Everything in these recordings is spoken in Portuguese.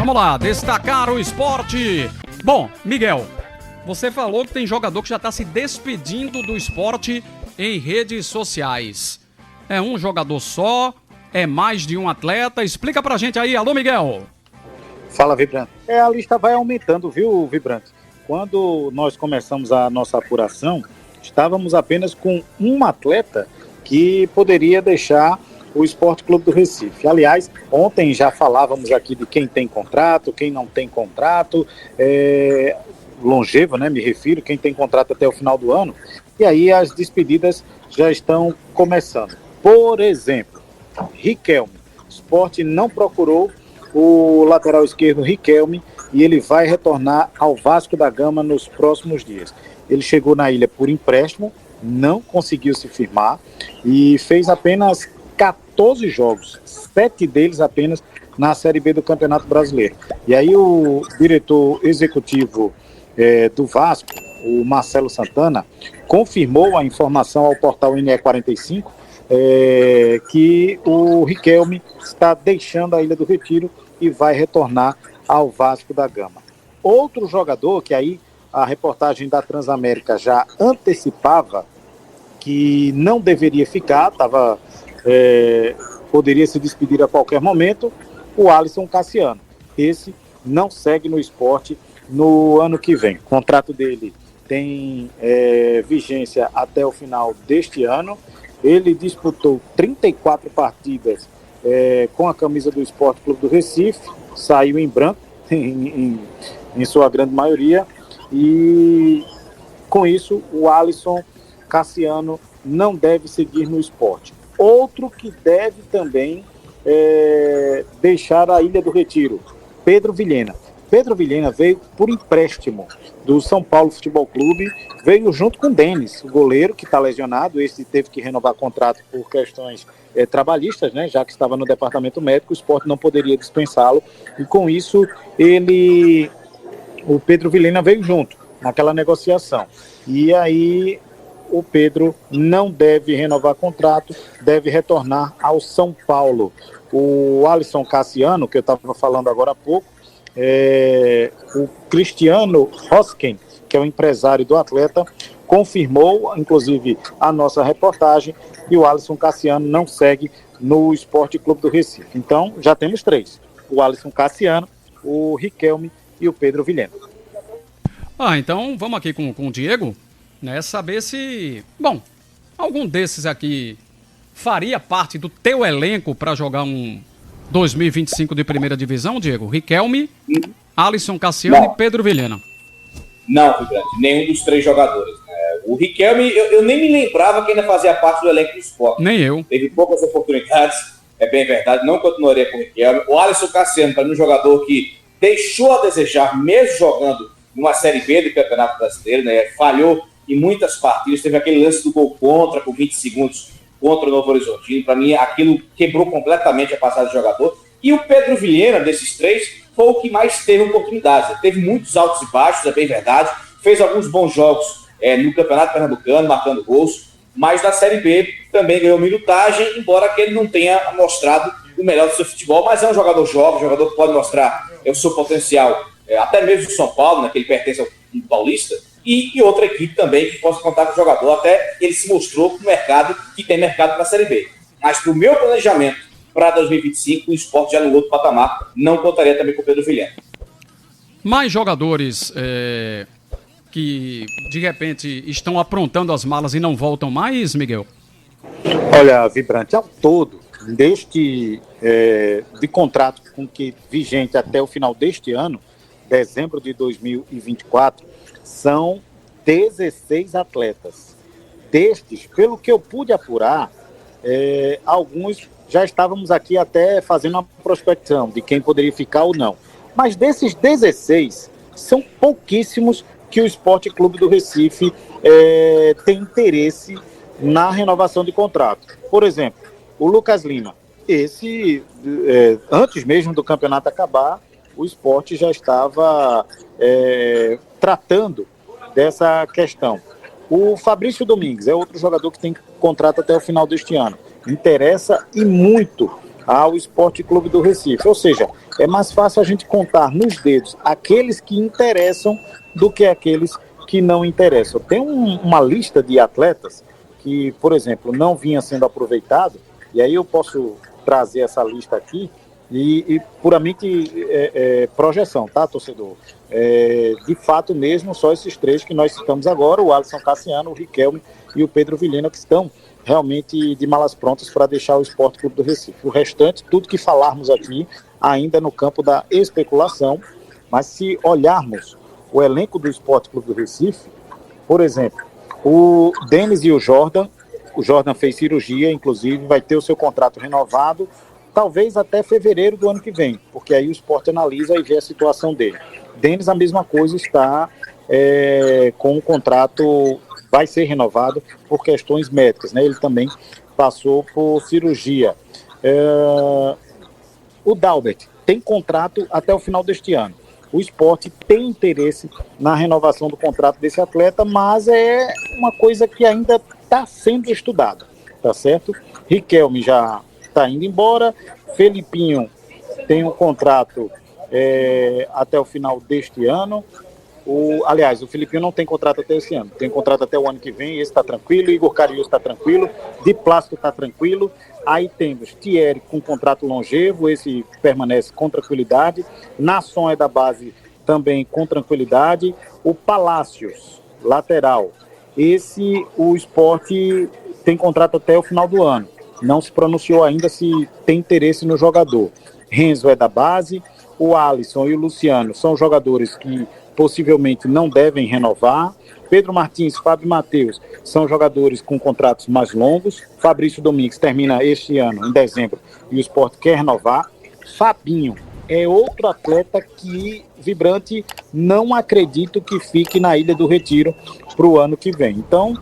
Vamos lá, destacar o esporte. Bom, Miguel, você falou que tem jogador que já está se despedindo do esporte em redes sociais. É um jogador só? É mais de um atleta? Explica pra gente aí. Alô, Miguel. Fala, Vibrante. A lista vai aumentando, viu, Vibrante? Quando nós começamos a nossa apuração, estávamos apenas com um atleta que poderia deixar o Esporte Clube do Recife. Aliás, ontem já falávamos aqui de quem tem contrato, quem não tem contrato, longevo, né, me refiro, quem tem contrato até o final do ano, e aí as despedidas já estão começando. Por exemplo, Riquelme. O Sport não procurou o lateral esquerdo Riquelme e ele vai retornar ao Vasco da Gama nos próximos dias. Ele chegou na ilha por empréstimo, não conseguiu se firmar e fez apenas 14 jogos, 7 deles apenas na Série B do Campeonato Brasileiro. E aí o diretor executivo do Vasco, o Marcelo Santana, confirmou a informação ao portal NE45 que o Riquelme está deixando a Ilha do Retiro e vai retornar ao Vasco da Gama. Outro jogador que aí a reportagem da Transamérica já antecipava que não deveria ficar, poderia se despedir a qualquer momento, o Alisson Cassiano. Esse não segue no esporte no ano que vem. O contrato dele tem vigência até o final deste ano. Ele disputou 34 partidas com a camisa do Esporte Clube do Recife, saiu em branco, em sua grande maioria, e com isso o Alisson Cassiano não deve seguir no esporte. Outro que deve também deixar a Ilha do Retiro, Pedro Vilhena. Pedro Vilhena veio por empréstimo do São Paulo Futebol Clube, veio junto com o Denis, o goleiro que está lesionado. Esse teve que renovar contrato por questões trabalhistas, né, já que estava no departamento médico, o Sport não poderia dispensá-lo, e com isso o Pedro Vilhena veio junto naquela negociação. E aí o Pedro não deve renovar contrato, deve retornar ao São Paulo. O Alisson Cassiano, que eu estava falando agora há pouco, o Cristiano Hosken, que é o empresário do atleta, confirmou, inclusive, a nossa reportagem, que o Alisson Cassiano não segue no Esporte Clube do Recife. Então, já temos 3. O Alisson Cassiano, o Riquelme e o Pedro Vilhena. Então vamos aqui com o Diego, né, saber se, algum desses aqui faria parte do teu elenco para jogar um 2025 de primeira divisão, Diego? Riquelme, Alisson Cassiano e Pedro Vilhena. Não, Vibrante, nenhum dos 3 jogadores. O Riquelme, eu nem me lembrava que ainda fazia parte do elenco do Sport. Nem eu. Teve poucas oportunidades, é bem verdade, não continuaria com o Riquelme. O Alisson Cassiano, para mim, um jogador que deixou a desejar, mesmo jogando numa Série B do Campeonato Brasileiro, né? Falhou em muitas partidas, teve aquele lance do gol contra, com 20 segundos, contra o Novo Horizontino. Para mim, aquilo quebrou completamente a passagem do jogador. E o Pedro Vilhena, desses 3, foi o que mais teve oportunidades. Ele teve muitos altos e baixos, é bem verdade. Fez alguns bons jogos no Campeonato Pernambucano, marcando gols. Mas na Série B também ganhou minutagem, embora que ele não tenha mostrado o melhor do seu futebol. Mas é um jogador jovem, um jogador que pode mostrar o seu potencial, até mesmo do São Paulo, né, que ele pertence ao Paulista. E outra equipe também que possa contar com o jogador, até ele se mostrou no mercado, que tem mercado para a Série B. Mas para o meu planejamento para 2025, o Sport já no outro patamar, não contaria também com o Pedro Vilhena. Mais jogadores que de repente estão aprontando as malas e não voltam mais, Miguel? Olha, Vibrante, ao todo, de contrato vigente até o final deste ano, dezembro de 2024, são 16 atletas. Destes, pelo que eu pude apurar, alguns já estávamos aqui até fazendo uma prospecção de quem poderia ficar ou não. Mas desses 16, são pouquíssimos que o Esporte Clube do Recife tem interesse na renovação de contrato. Por exemplo, o Lucas Lima. Esse, antes mesmo do campeonato acabar, o Sport já estava tratando dessa questão. O Fabrício Domingues é outro jogador que tem contrato até o final deste ano. Interessa e muito ao Esporte Clube do Recife. Ou seja, é mais fácil a gente contar nos dedos aqueles que interessam do que aqueles que não interessam. Tem uma lista de atletas que, por exemplo, não vinha sendo aproveitado, e aí eu posso trazer essa lista aqui, e puramente projeção, tá, torcedor? De fato mesmo, só esses três que nós citamos agora, o Alisson Cassiano, o Riquelme e o Pedro Vilhena, que estão realmente de malas prontas para deixar o Esporte Clube do Recife. O restante, tudo que falarmos aqui, ainda no campo da especulação, mas se olharmos o elenco do Esporte Clube do Recife, por exemplo, o Denis e o Jordan fez cirurgia, inclusive, vai ter o seu contrato renovado, talvez até fevereiro do ano que vem, porque aí o esporte analisa e vê a situação dele. Denis, a mesma coisa, está com o contrato, vai ser renovado por questões médicas, né? Ele também passou por cirurgia. O Dalbert tem contrato até o final deste ano. O esporte tem interesse na renovação do contrato desse atleta, mas é uma coisa que ainda está sendo estudada, tá certo? Riquelme já está indo embora, Felipinho tem um contrato até o final deste ano. Aliás, o Felipinho não tem contrato até esse ano, tem contrato até o ano que vem, esse está tranquilo, Igor Carius está tranquilo, Di Plástico está tranquilo. Aí temos Thierry com contrato longevo, esse permanece com tranquilidade. Nasson é da base também com tranquilidade. O Palácios, lateral, esse o esporte tem contrato até o final do ano. Não se pronunciou ainda se tem interesse no jogador. Renzo é da base, o Alisson e o Luciano são jogadores que possivelmente não devem renovar. Pedro Martins, Fábio Matheus são jogadores com contratos mais longos. Fabrício Domingues termina este ano, em dezembro, e o Sport quer renovar. Fabinho é outro atleta que, Vibrante, não acredito que fique na Ilha do Retiro para o ano que vem. Então,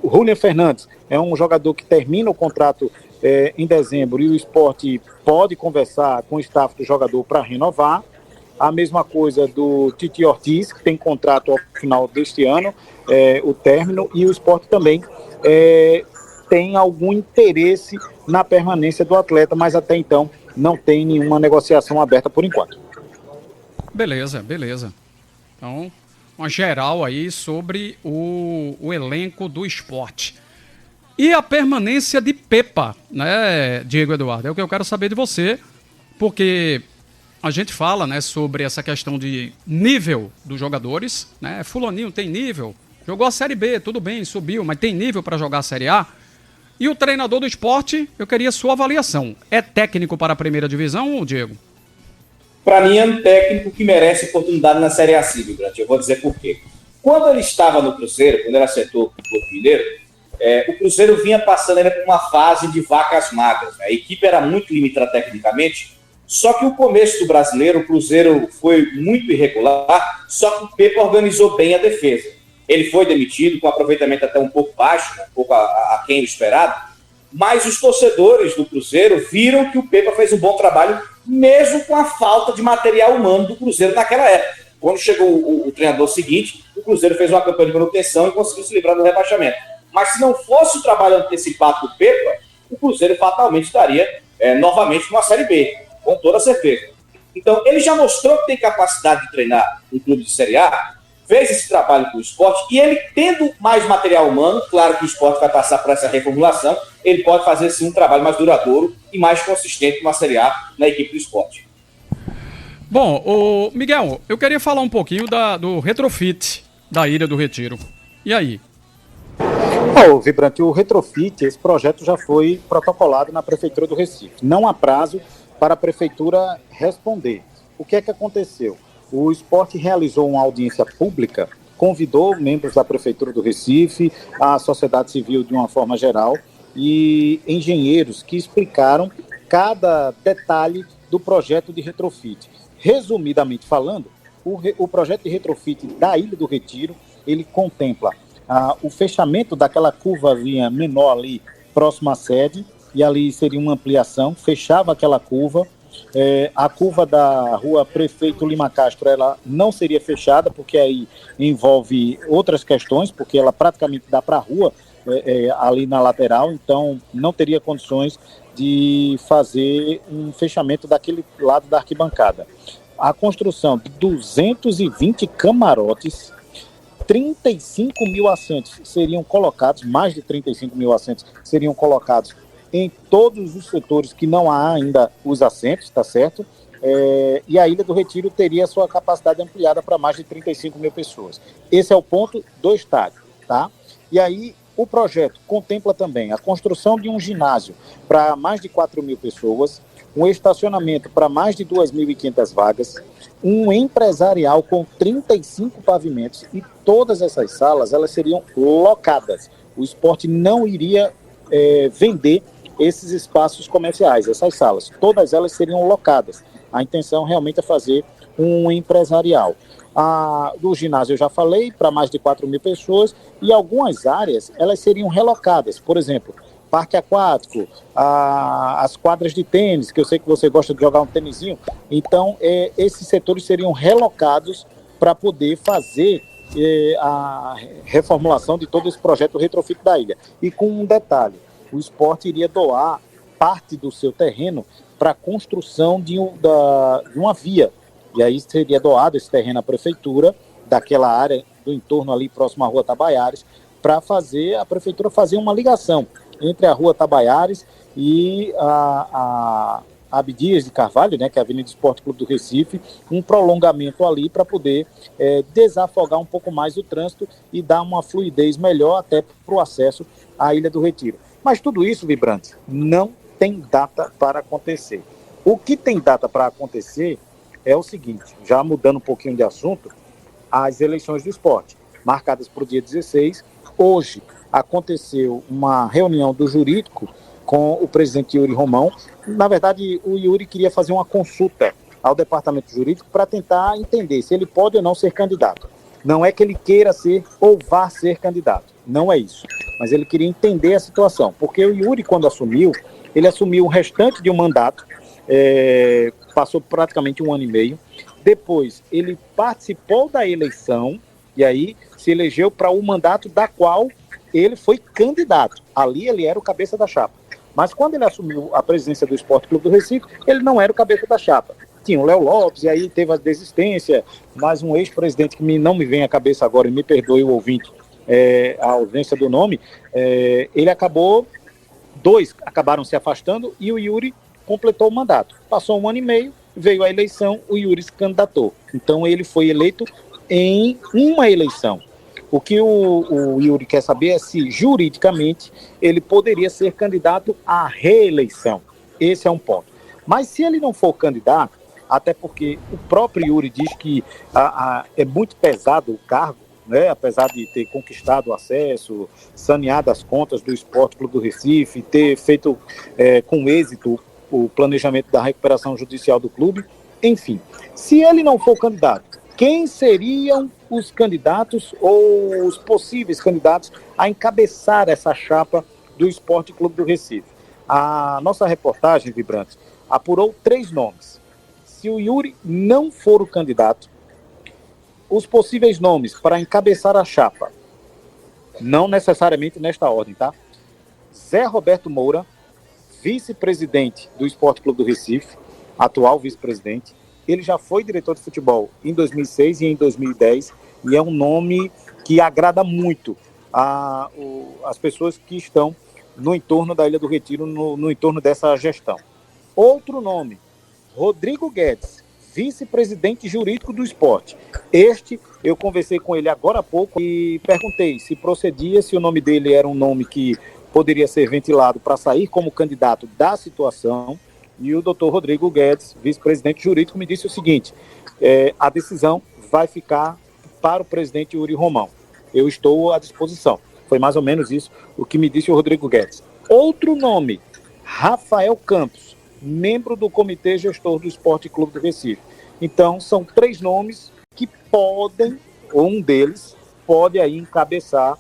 o Julian Fernandes é um jogador que termina o contrato em dezembro e o Sport pode conversar com o staff do jogador para renovar. A mesma coisa do Titi Ortiz, que tem contrato ao final deste ano, o término, e o Sport também tem algum interesse na permanência do atleta, mas até então não tem nenhuma negociação aberta por enquanto. Beleza. Então, uma geral aí sobre o elenco do Sport. E a permanência de Pepa, né, Diego Eduardo? É o que eu quero saber de você, porque a gente fala, né, sobre essa questão de nível dos jogadores, né? Fulaninho tem nível, jogou a Série B, tudo bem, subiu, mas tem nível para jogar a Série A. E o treinador do Sport, eu queria sua avaliação. É técnico para a primeira divisão, Diego? Para mim é um técnico que merece oportunidade na Série A, Vibrante. Eu vou dizer por quê. Quando ele estava no Cruzeiro, quando ele acertou o Porto Mineiro, o Cruzeiro vinha passando por uma fase de vacas magras, né? A equipe era muito limitada tecnicamente. Só que o começo do Brasileiro, o Cruzeiro foi muito irregular, só que o Pepa organizou bem a defesa. Ele foi demitido com aproveitamento até um pouco baixo, um pouco aquém do esperado, mas os torcedores do Cruzeiro viram que o Pepa fez um bom trabalho, mesmo com a falta de material humano do Cruzeiro naquela época. Quando chegou o treinador seguinte, o Cruzeiro fez uma campanha de manutenção e conseguiu se livrar do rebaixamento. Mas se não fosse o trabalho antecipado do Pepa, o Cruzeiro fatalmente estaria novamente numa Série B, com toda certeza. Então, ele já mostrou que tem capacidade de treinar um clube de Série A, fez esse trabalho com o Sport, e ele tendo mais material humano, claro que o Sport vai passar por essa reformulação, ele pode fazer sim um trabalho mais duradouro e mais consistente numa Série A na equipe do Sport. Bom, Miguel, eu queria falar um pouquinho do retrofit da Ilha do Retiro. E aí? Vibrante, o retrofit, esse projeto já foi protocolado na Prefeitura do Recife. Não há prazo para a Prefeitura responder. O que é que aconteceu? O Sport realizou uma audiência pública, convidou membros da Prefeitura do Recife, a sociedade civil de uma forma geral e engenheiros que explicaram cada detalhe do projeto de retrofit. Resumidamente falando, o projeto de retrofit da Ilha do Retiro, ele contempla o fechamento daquela curvazinha menor ali próximo à sede, e ali seria uma ampliação, fechava aquela curva. A curva da rua Prefeito Lima Castro, ela não seria fechada, porque aí envolve outras questões, porque ela praticamente dá para a rua ali na lateral, então não teria condições de fazer um fechamento daquele lado da arquibancada. A construção de 220 camarotes, 35 mil assentos seriam colocados, mais de 35 mil assentos seriam colocados em todos os setores que não há ainda os assentos, tá certo? E a Ilha do Retiro teria a sua capacidade ampliada para mais de 35 mil pessoas. Esse é o ponto do estádio, tá? E aí o projeto contempla também a construção de um ginásio para mais de 4 mil pessoas, um estacionamento para mais de 2.500 vagas, um empresarial com 35 pavimentos, e todas essas salas elas seriam locadas. O esporte não iria vender esses espaços comerciais, essas salas, todas elas seriam locadas. A intenção realmente é fazer um empresarial. Do ginásio eu já falei, para mais de 4 mil pessoas, e algumas áreas elas seriam relocadas. Por exemplo, parque aquático, as quadras de tênis, que eu sei que você gosta de jogar um tênisinho. Então, esses setores seriam relocados para poder fazer a reformulação de todo esse projeto retrofit da ilha. E com um detalhe, o esporte iria doar parte do seu terreno para a construção de uma via. E aí seria doado esse terreno à prefeitura, daquela área do entorno ali próximo à Rua Tabaiares, para a prefeitura fazer uma ligação entre a Rua Tabaiares e a Abdias de Carvalho, né, que é a Avenida Esporte Clube do Recife, um prolongamento ali para poder desafogar um pouco mais o trânsito e dar uma fluidez melhor até para o acesso à Ilha do Retiro. Mas tudo isso, Vibrante, não tem data para acontecer. O que tem data para acontecer é o seguinte, já mudando um pouquinho de assunto, as eleições do esporte, marcadas para o dia 16. Hoje aconteceu uma reunião do jurídico com o presidente Yuri Romão. Na verdade, o Yuri queria fazer uma consulta ao departamento jurídico para tentar entender se ele pode ou não ser candidato. Não é que ele queira ser ou vá ser candidato, não é isso. Mas ele queria entender a situação, porque o Yuri, quando assumiu, ele assumiu o restante de um mandato, passou praticamente 1 ano e meio. Depois, ele participou da eleição e aí se elegeu para o mandato da qual ele foi candidato. Ali ele era o cabeça da chapa. Mas quando ele assumiu a presidência do Esporte Clube do Recife, ele não era o cabeça da chapa. Tinha o Léo Lopes, e aí teve a desistência, mas um ex-presidente que não me vem à cabeça agora, e me perdoe o ouvinte, a ausência do nome, ele acabou, 2 acabaram se afastando e o Yuri completou o mandato. Passou 1 ano e meio, veio a eleição, o Yuri se candidatou. Então ele foi eleito em uma eleição. O que o Yuri quer saber é se, juridicamente, ele poderia ser candidato à reeleição. Esse é um ponto. Mas se ele não for candidato, até porque o próprio Yuri diz que é muito pesado o cargo, né? Apesar de ter conquistado o acesso, saneado as contas do Esporte Clube do Recife, ter feito com êxito o planejamento da recuperação judicial do clube, enfim. Se ele não for candidato, quem seriam os candidatos ou os possíveis candidatos a encabeçar essa chapa do Esporte Clube do Recife? A nossa reportagem, Vibrante, apurou 3 nomes. Se o Yuri não for o candidato, os possíveis nomes para encabeçar a chapa, não necessariamente nesta ordem, tá? Zé Roberto Moura, vice-presidente do Esporte Clube do Recife, atual vice-presidente. Ele já foi diretor de futebol em 2006 e em 2010, e é um nome que agrada muito as pessoas que estão no entorno da Ilha do Retiro, no entorno dessa gestão. Outro nome, Rodrigo Guedes, vice-presidente jurídico do esporte. Eu conversei com ele agora há pouco e perguntei se procedia, se o nome dele era um nome que poderia ser ventilado para sair como candidato da situação. E o doutor Rodrigo Guedes, vice-presidente jurídico, me disse o seguinte: a decisão vai ficar para o presidente Yuri Romão. Eu estou à disposição. Foi mais ou menos isso o que me disse o Rodrigo Guedes. Outro nome, Rafael Campos, membro do Comitê Gestor do Esporte Clube do Recife. Então, são 3 nomes que podem, ou um deles, pode aí encabeçar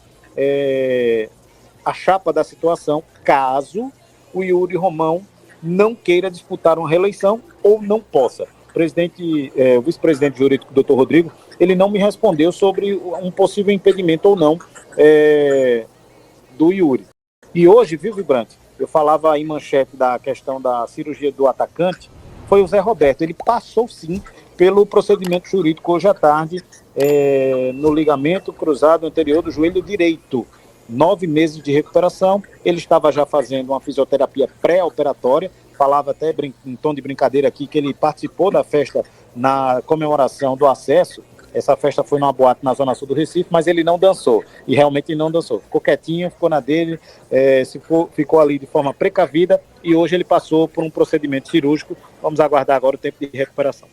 a chapa da situação, caso o Yuri Romão não queira disputar uma reeleição ou não possa. O vice-presidente jurídico, Dr. Rodrigo, ele não me respondeu sobre um possível impedimento ou não do Yuri. E hoje, viu, Vibrante? Eu falava em manchete da questão da cirurgia do atacante, foi o Zé Roberto. Ele passou, sim, pelo procedimento jurídico hoje à tarde, no ligamento cruzado anterior do joelho direito. 9 meses de recuperação. Ele estava já fazendo uma fisioterapia pré-operatória. Falava até em tom de brincadeira aqui que ele participou da festa na comemoração do acesso. Essa festa foi numa boate na zona sul do Recife, mas ele não dançou. E realmente ele não dançou. Ficou quietinho, ficou na dele, ficou ali de forma precavida e hoje ele passou por um procedimento cirúrgico. Vamos aguardar agora o tempo de recuperação.